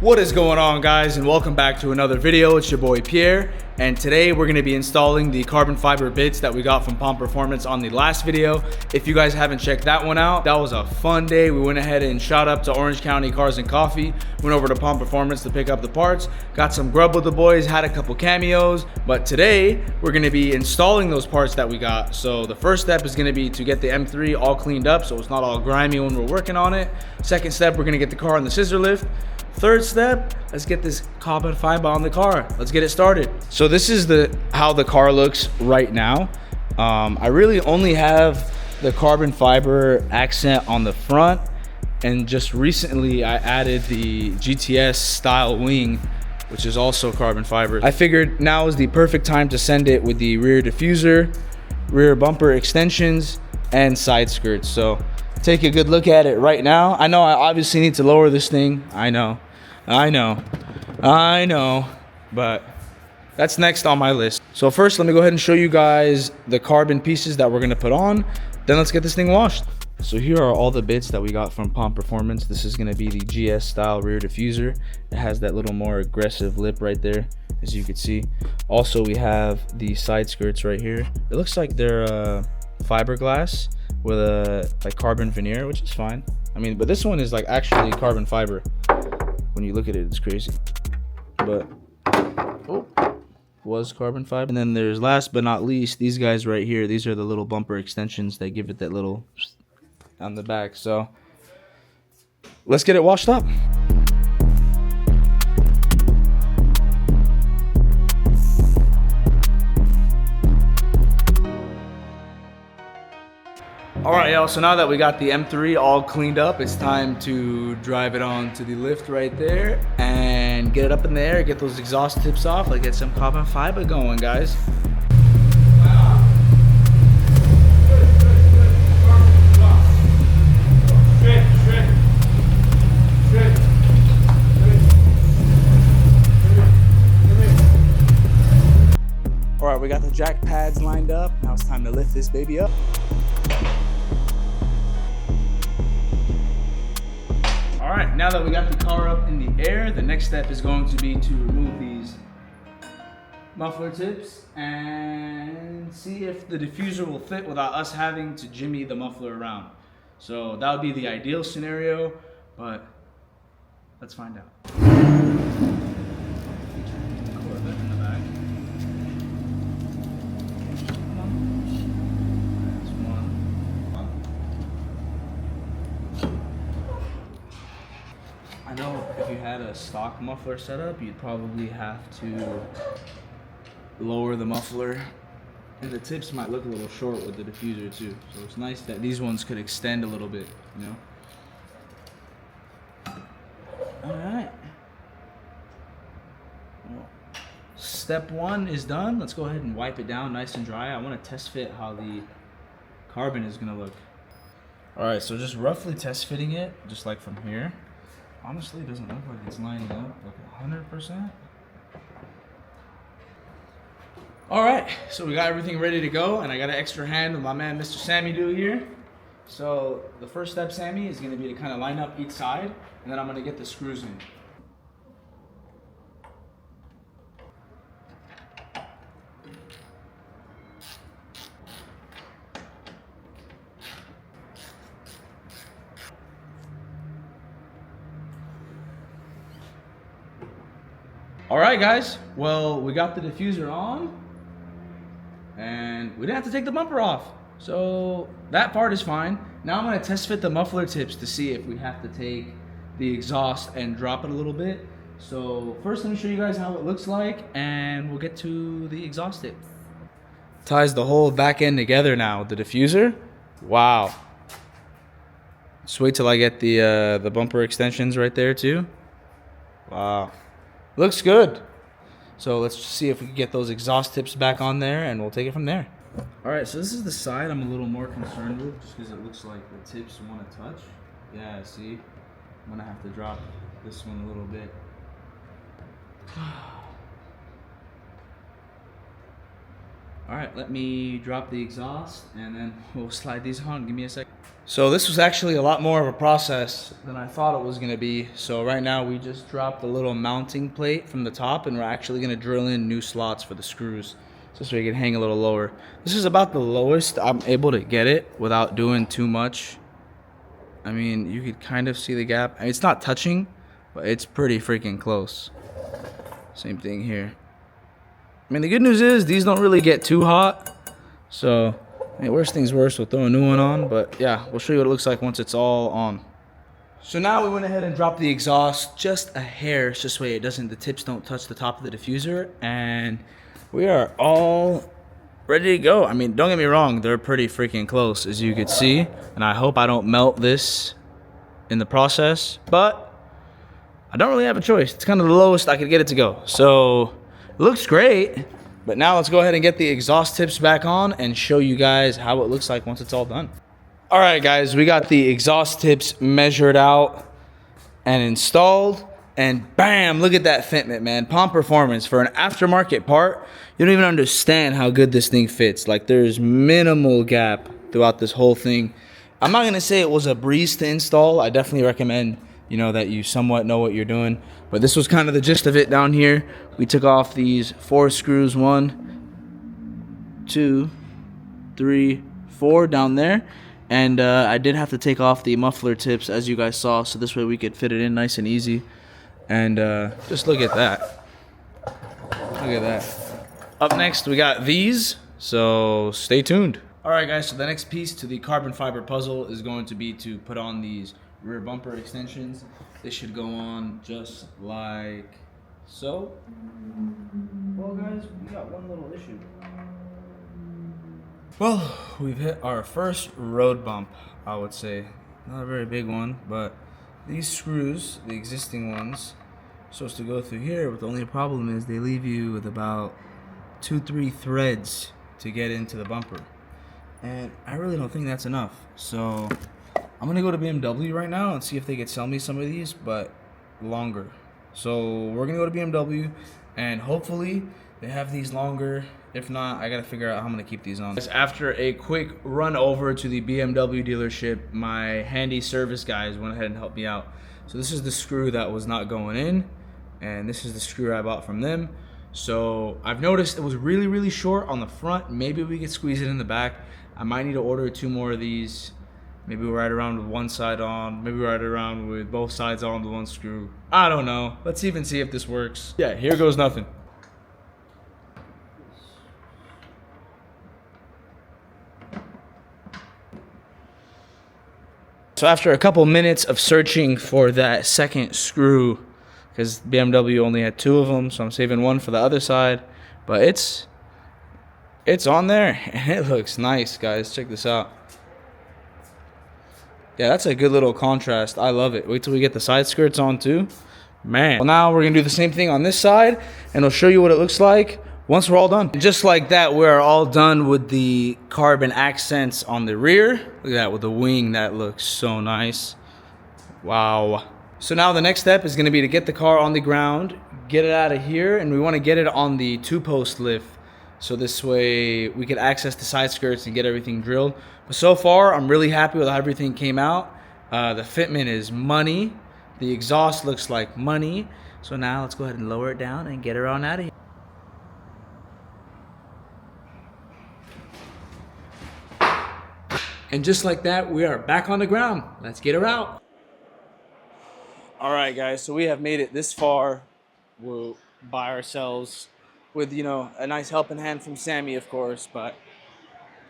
What is going on, guys, and welcome back to another video. It's your boy Pierre, and today we're going to be installing the carbon fiber bits that we got from Pomp Performance on the last video. If you guys haven't checked that one out, that was a fun day. We went ahead and shot up to Orange County Cars and Coffee, went over to Pomp Performance to pick up the parts, got some grub with the boys, had a couple cameos. But today we're going to be installing those parts that we got. So the first step is going to be to get the M3 all cleaned up so it's not all grimy when we're working on it. Second step, we're going to get the car on the scissor lift. Third step, let's get this carbon fiber on the car. Let's get it started. So this is how the car looks right now. I really only have the carbon fiber accent on the front, and just recently I added the GTS style wing, which is also carbon fiber. I figured now is the perfect time to send it with the rear diffuser, rear bumper extensions, and side skirts. So take a good look at it right now. I know I obviously need to lower this thing. I know, but that's next on my list. So first, let me go ahead and show you guys the carbon pieces that we're gonna put on. Then let's get this thing washed. So here are all the bits that we got from Pomp Performance. This is gonna be the GS style rear diffuser. It has that little more aggressive lip right there, as you can see. Also, we have the side skirts right here. It looks like they're fiberglass with a carbon veneer, which is fine. I mean, but this one is like actually carbon fiber. When you look at it, it's crazy. But was carbon fiber. And then there's, last but not least, these guys right here. These are the little bumper extensions that give it that little on the back. So let's get it washed up. All right, y'all, so now that we got the M3 all cleaned up, it's time to drive it on to the lift right there and get it up in the air, get those exhaust tips off, like get some carbon fiber going, guys. All right, we got the jack pads lined up. Now it's time to lift this baby up. All right, now that we got the car up in the air, the next step is going to be to remove these muffler tips and see if the diffuser will fit without us having to jimmy the muffler around. So that would be the ideal scenario, but let's find out. I know if you had a stock muffler setup, you'd probably have to lower the muffler, and the tips might look a little short with the diffuser too. So it's nice that these ones could extend a little bit, you know? All right. Well, step one is done. Let's go ahead and wipe it down nice and dry. I want to test fit how the carbon is gonna look. All right, so just roughly test fitting it, just like from here. Honestly, it doesn't look like it's lining up like 100%. All right, so we got everything ready to go, and I got an extra hand with my man, Mr. Sammy Do here. So the first step, Sammy, is gonna be to kind of line up each side, and then I'm gonna get the screws in. All right, guys, well, we got the diffuser on and we didn't have to take the bumper off. So that part is fine. Now I'm gonna test fit the muffler tips to see if we have to take the exhaust and drop it a little bit. So first, let me show you guys how it looks like, and we'll get to the exhaust tip. Ties the whole back end together now with the diffuser. Wow. Just wait till I get the bumper extensions right there too. Wow. Looks good. So let's see if we can get those exhaust tips back on there, and we'll take it from there. All right, so this is the side I'm a little more concerned with, just because it looks like the tips want to touch. Yeah, see? I'm gonna have to drop this one a little bit. All right, let me drop the exhaust and then we'll slide these on. Give me a sec. So this was actually a lot more of a process than I thought it was gonna be. So right now we just dropped a little mounting plate from the top, and we're actually gonna drill in new slots for the screws, so we can hang a little lower. This is about the lowest I'm able to get it without doing too much. I mean, you could kind of see the gap. I mean, it's not touching, but it's pretty freaking close. Same thing here. I mean, the good news is these don't really get too hot. So, I mean, worst things worst, we'll throw a new one on. But yeah, we'll show you what it looks like once it's all on. So now we went ahead and dropped the exhaust just a hair, just so the tips don't touch the top of the diffuser. And we are all ready to go. I mean, don't get me wrong, they're pretty freaking close, as you could see. And I hope I don't melt this in the process. But I don't really have a choice. It's kind of the lowest I could get it to go. So it looks great. But now let's go ahead and get the exhaust tips back on and show you guys how it looks like once it's all done. All right, guys, we got the exhaust tips measured out and installed. And bam, look at that fitment, man. Palm Performance, for an aftermarket part, you don't even understand how good this thing fits. Like, there's minimal gap throughout this whole thing. I'm not gonna say it was a breeze to install. I definitely recommend, you know, that you somewhat know what you're doing. But this was kind of the gist of it down here. We took off these 4 screws, 1, 2, 3, 4 down there. And I did have to take off the muffler tips, as you guys saw, so this way we could fit it in nice and easy. And just look at that. Look at that. Up next, we got these, so stay tuned. All right, guys, so the next piece to the carbon fiber puzzle is going to be to put on these rear bumper extensions. This should go on just like so. Well, guys, we got one little issue. Well, we've hit our first road bump, I would say. Not a very big one, but these screws, the existing ones, are supposed to go through here, but the only problem is they leave you with about 2-3 threads to get into the bumper. And I really don't think that's enough. So I'm gonna go to BMW right now and see if they could sell me some of these, but longer. So we're gonna go to BMW and hopefully they have these longer. If not, I gotta figure out how I'm gonna keep these on. After a quick run over to the BMW dealership, my handy service guys went ahead and helped me out. So this is the screw that was not going in, and this is the screw I bought from them. So I've noticed it was really, really short on the front. Maybe we could squeeze it in the back. I might need to order 2 more of these. Maybe we'll ride around with one side on. Maybe we'll ride around with both sides on with one screw. I don't know. Let's even see if this works. Yeah, here goes nothing. So after a couple minutes of searching for that second screw, because BMW only had 2 of them, so I'm saving 1 for the other side, but it's on there and it looks nice, guys. Check this out. Yeah, that's a good little contrast. I love it. Wait till we get the side skirts on too. Man. Well, now we're gonna do the same thing on this side, and I'll show you what it looks like once we're all done. And just like that, we're all done with the carbon accents on the rear. Look at that with the wing. That looks so nice. Wow. So now the next step is gonna be to get the car on the ground, get it out of here, and we wanna get it on the 2-post lift. So this way we could access the side skirts and get everything drilled. But so far, I'm really happy with how everything came out. The fitment is money. The exhaust looks like money. So now let's go ahead and lower it down and get her on out of here. And just like that, we are back on the ground. Let's get her out. All right, guys, so we have made it this far by ourselves with, you know, a nice helping hand from Sammy, of course. But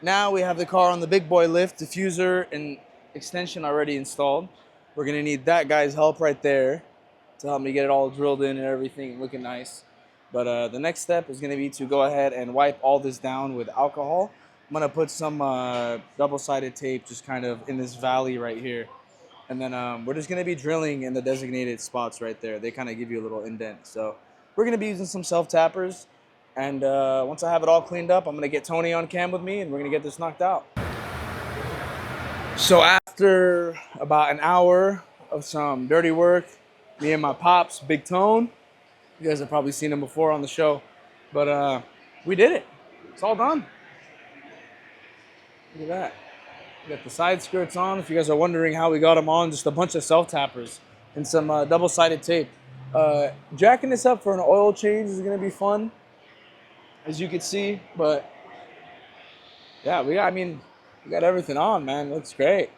now we have the car on the big boy lift, diffuser and extension already installed. We're gonna need that guy's help right there to help me get it all drilled in and everything and looking nice. But the next step is gonna be to go ahead and wipe all this down with alcohol. I'm gonna put some double-sided tape just kind of in this valley right here. And then we're just gonna be drilling in the designated spots right there. They kind of give you a little indent. So we're gonna be using some self-tappers. And once I have it all cleaned up, I'm gonna get Tony on cam with me and we're gonna get this knocked out. So after about an hour of some dirty work, me and my pops, Big Tone, you guys have probably seen him before on the show, but we did it. It's all done. Look at that. We got the side skirts on. If you guys are wondering how we got them on, just a bunch of self-tappers and some double-sided tape. Jacking this up for an oil change is going to be fun, as you can see. But, yeah, we got everything on, man. Looks great.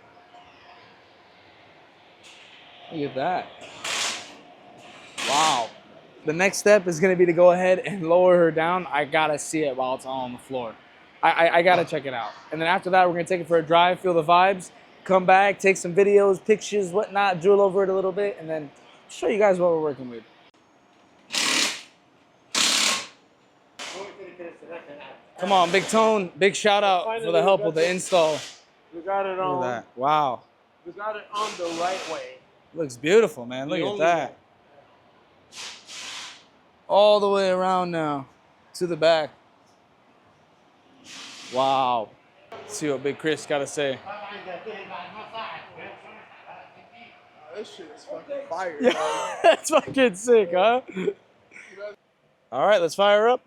Look at that. Wow. The next step is going to be to go ahead and lower her down. I got to see it while it's all on the floor. I got to check it out. And then after that, we're going to take it for a drive, feel the vibes, come back, take some videos, pictures, whatnot, drill over it a little bit, and then show you guys what we're working with. Come on, Big Tone. Big shout out for the help with the install. We got it on. Look at that. Wow. We got it on the right way. Looks beautiful, man. Look at that. All the way around now to the back. Wow. Let's see what Big Chris got to say. This shit is fucking fire. Yeah, that's fucking sick, huh? All right, let's fire up.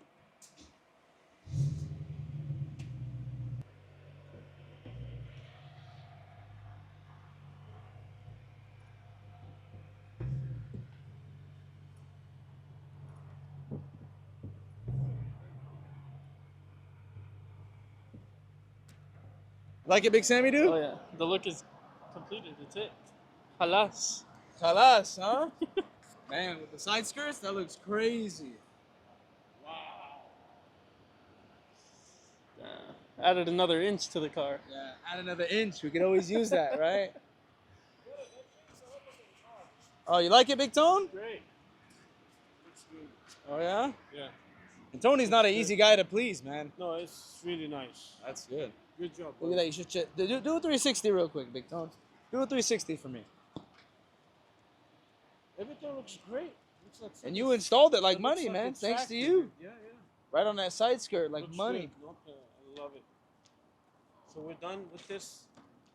Like it, Big Sammy, dude? Oh yeah, the look is completed. That's it. Halas. Halas, huh? Man, with the side skirts, that looks crazy. Wow. Added another inch to the car. Yeah, add another inch. We could always use that, right? Oh, you like it, Big Tone? Great. Looks good. Oh, yeah? Yeah. And Tony's not an easy guy to please, man. No, it's really nice. That's good. Good job. Look at that. You should check. Do a 360 real quick, Big Tone. Do a 360 for me. Everything looks great. Looks like And you installed it like it money, looks man. it's Thanks to active. you. Yeah, yeah. Right on that side skirt, like Looks money. good. Okay, I love it. So we're done with this.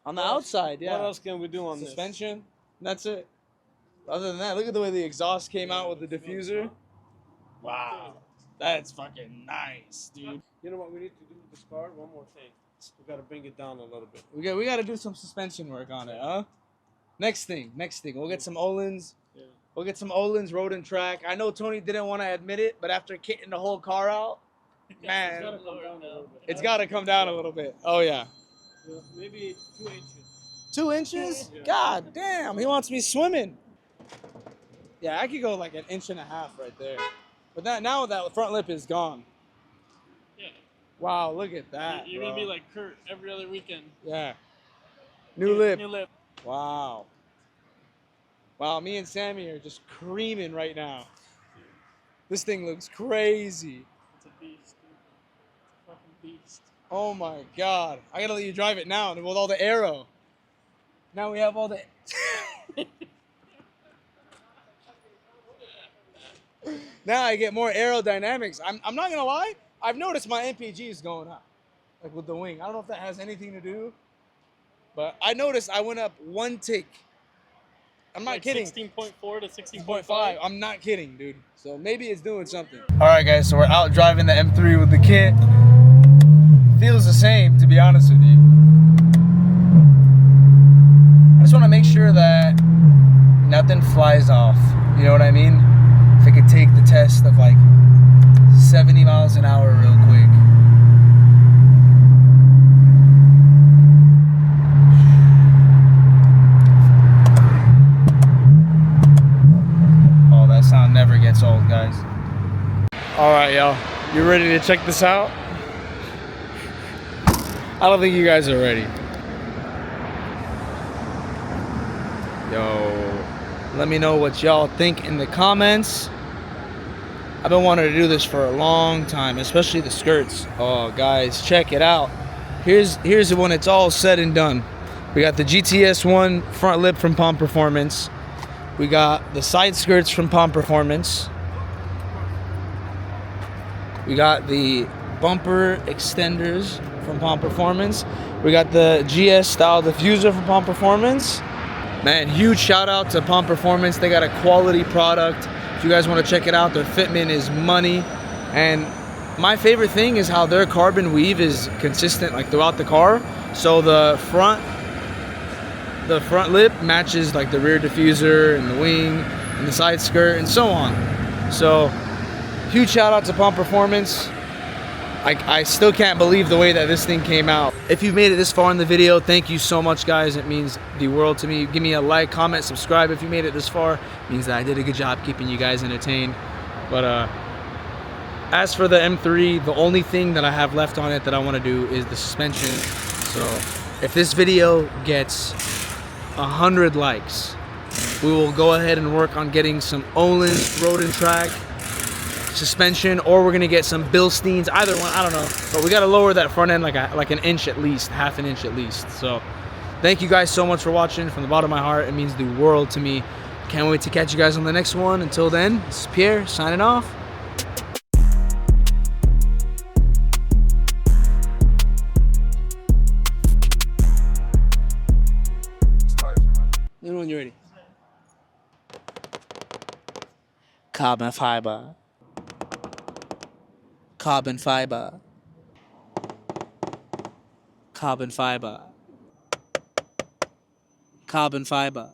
On the What else- outside, yeah. What else can we do on Suspension. That's it. Other than that, look at the way the exhaust came out with the diffuser. Wow. That's fucking nice, dude. this? You know what we need to do with this car? One more thing. We gotta bring it down a little bit. We got to do some suspension work on it, huh? Next thing. We'll get some Olins. Yeah. We'll get some Olins road and track. I know Tony didn't want to admit it, but after kitting the whole car out, man, It's gotta come down a little bit. it's got to come down a little bit. Oh, yeah. Yeah, maybe 2 inches. 2 inches? Yeah. God damn, he wants me swimming. Yeah, I could go like an inch and a half right there. But now that front lip is gone. Yeah. Wow, look at that. You're gonna be like Kurt every other weekend. Yeah. New lip. New lip. Wow. Wow, me and Sammy are just creaming right now. This thing looks crazy. It's a beast, dude. It's a fucking beast. Oh my God. I gotta let you drive it now with all the aero. Now we have all the... Now I get more aerodynamics. I'm not gonna lie, I've noticed my MPG is going up. Like with the wing. I don't know if that has anything to do. But I noticed I went up 1 tick. I'm not Like kidding. 16.4 to 16.5. 6.5. I'm not kidding, dude. So maybe it's doing something. All right, guys. So we're out driving the M3 with the kit. Feels the same, to be honest with you. I just want to make sure that nothing flies off. You know what I mean? If it could take the test of like 70 miles an hour real quick. Oh, that sound never gets old, guys. All right, y'all. You ready to check this out? I don't think you guys are ready. Yo, let me know what y'all think in the comments. I've been wanting to do this for a long time, especially the skirts. Oh, guys, check it out. Here's when it's all said and done. We got the GTS1 front lip from Palm Performance. We got the side skirts from Palm Performance. We got the bumper extenders from Palm Performance. We got the GS style diffuser from Palm Performance. Man, huge shout out to Palm Performance. They got a quality product. If you guys want to check it out, their fitment is money. And my favorite thing is how their carbon weave is consistent like throughout the car. So the front lip matches like the rear diffuser and the wing and the side skirt and so on. So huge shout out to Pump Performance. I still can't believe the way that this thing came out. If you've made it this far in the video, thank you so much, guys. It means the world to me. Give me a like, comment, subscribe if you made it this far. It means that I did a good job keeping you guys entertained. But as for the M3, the only thing that I have left on it that I want to do is the suspension. So if this video gets 100 likes, we will go ahead and work on getting some Olin Road and Track suspension, or we're gonna get some Bilsteins, either one, I don't know, but we gotta lower that front end like an inch at least, half an inch at least. So thank you guys so much for watching. From the bottom of my heart, it means the world to me. Can't wait to catch you guys on the next one. Until then, this is Pierre signing off. When you're ready. Carbon fiber. Carbon fiber. Carbon fiber. Carbon fiber.